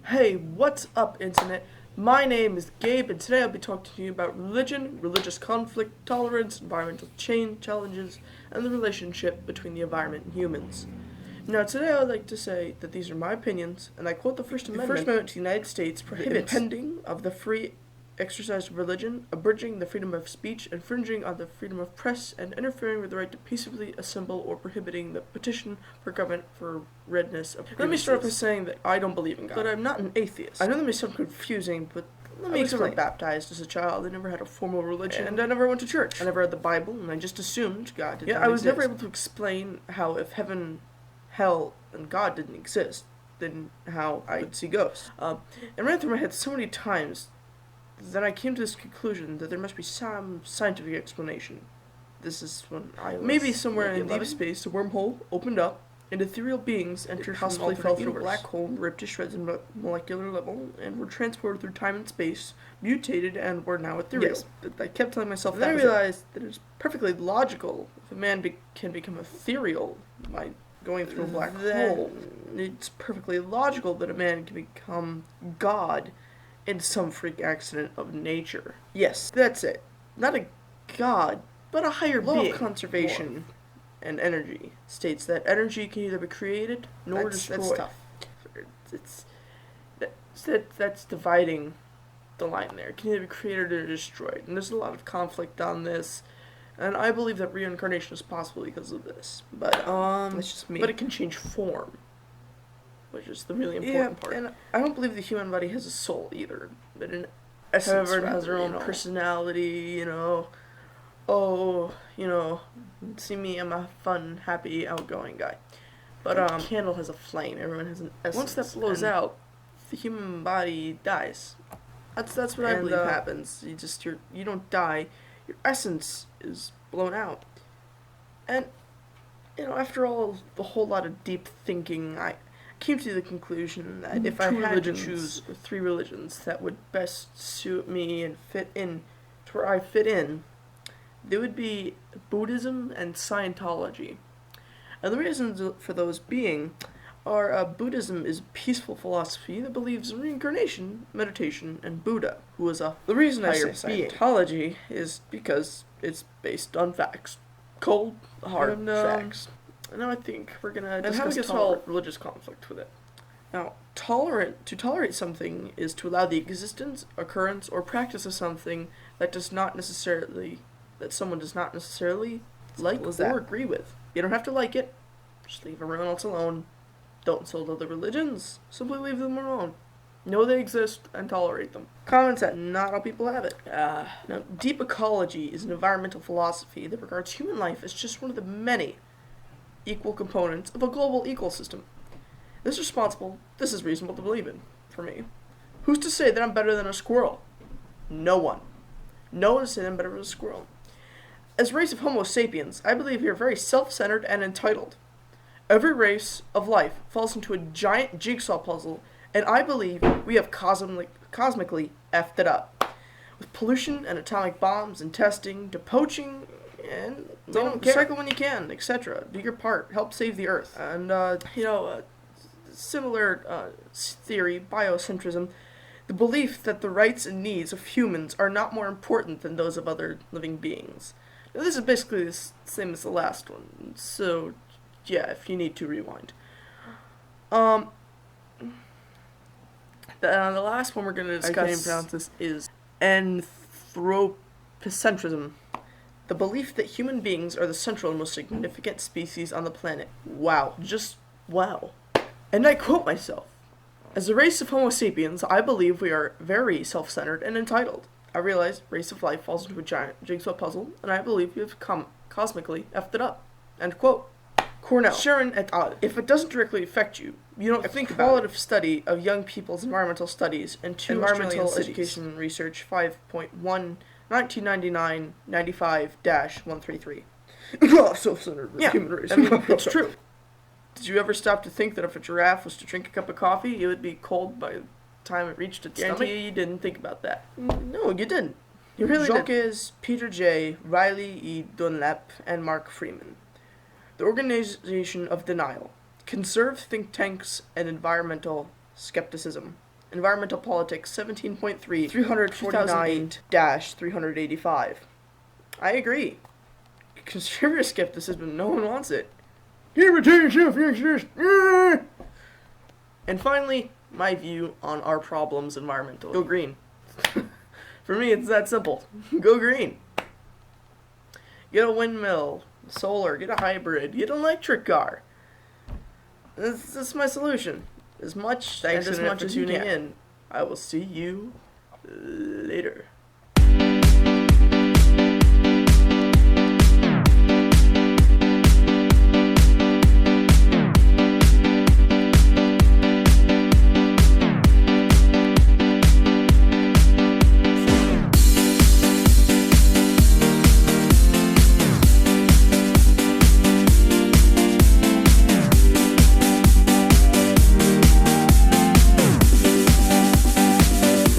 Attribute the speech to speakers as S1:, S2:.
S1: Hey, what's up, Internet? My name is Gabe, and today I'll be talking to you about religion, religious conflict, tolerance, environmental change challenges, and the relationship between the environment and humans. Now, today I would like to say that these are my opinions, and I quote the First Amendment. The First Amendment to the United States prohibits the impeding of the free exercise of religion, abridging the freedom of speech, infringing on the freedom of press, and interfering with the right to peaceably assemble or prohibiting the petition for government for redress of grievances. Let me start off by saying that I don't believe in God, but I'm not an atheist. I know that may sound confusing, but let me explain. I was never baptized as a child. I never had a formal religion, and I never went to church. I never read the Bible, and I just assumed God did not exist. I was never able to explain how if heaven, hell, and God didn't exist, then how I could see ghosts. It ran through my head so many times. Then I came to this conclusion that there must be some scientific explanation. This is when I was maybe somewhere in deep space, a wormhole opened up, and ethereal beings entered, possibly fell through a black hole, ripped to shreds at molecular level, and were transported through time and space, mutated, and were now ethereal. Yes, I kept telling myself that. Then I realized that it's perfectly logical if a man can become ethereal by going through a black hole. It's perfectly logical that a man can become God in some freak accident of nature. Yes, that's it. Not a god, but a higher being. Law of conservation and energy states that energy can neither be created nor destroyed. That's tough. That's dividing the line there. It can either be created or destroyed. And there's a lot of conflict on this. And I believe that reincarnation is possible because of this. But that's just me. But it can change form, which is the really important part. And I don't believe the human body has a soul either, but in essence, however, it has their own personality, see me, I'm a fun, happy, outgoing guy. But a candle has a flame, everyone has an essence. Once that blows out, the human body dies. That's what I believe happens. You don't die, your essence is blown out. And, after all, the whole lot of deep thinking, I came to the conclusion that if I had to choose 3 religions that would best suit me and fit in to where I fit in, they would be Buddhism and Scientology. And the reasons for those being are Buddhism is a peaceful philosophy that believes in reincarnation, meditation, and Buddha, who was a The reason I say Scientology is because it's based on facts. Cold, hard facts. Now I think we're gonna discuss how to solve religious conflict with it. Now, to tolerate something is to allow the existence, occurrence, or practice of something that someone does not necessarily like or agree with. You don't have to like it. Just leave everyone else alone. Don't insult other religions. Simply leave them alone. Know they exist and tolerate them. Common sense. Not all people have it. Now, deep ecology is an environmental philosophy that regards human life as just one of the many equal components of a global ecosystem. This is reasonable to believe in, for me. Who's to say that I'm better than a squirrel? No one. No one to say that I'm better than a squirrel. As a race of Homo sapiens, I believe we are very self-centered and entitled. Every race of life falls into a giant jigsaw puzzle, and I believe we have cosmically effed it up. With pollution and atomic bombs and testing to poaching and don't recycle when you can, etc. Do your part. Help save the earth. And, similar theory, biocentrism, the belief that the rights and needs of humans are not more important than those of other living beings. Now, this is basically the same as the last one, so, yeah, if you need to rewind. The last one we're going to discuss, I can't pronounce this, is anthropocentrism. The belief that human beings are the central and most significant species on the planet. Wow. Just wow. And I quote myself. As a race of Homo sapiens, I believe we are very self-centered and entitled. I realize race of life falls into a giant jigsaw puzzle, and I believe we have cosmically effed it up. End quote. Cornell. Sharon et al. If it doesn't directly affect you, you don't think about it. Qualitative study of young people's environmental studies and 2 environmental education research 5.1 1999-95-133. Self-centered human race. I mean, it's true. Did you ever stop to think that if a giraffe was to drink a cup of coffee, it would be cold by the time it reached its stomach? You didn't think about that. No, you didn't. You really didn't. Jacques, Peter J., Riley E. Dunlap, and Mark Freeman. The Organization of Denial. Conserve think tanks and environmental skepticism. Environmental Politics 17.3, 349-385. I agree. Consumer skepticism, no one wants it. And finally, my view on our problems environmentally. Go green. For me, it's that simple. Go green. Get a windmill, solar, get a hybrid, get an electric car. That's my solution. As much as tuning in. I will see you later.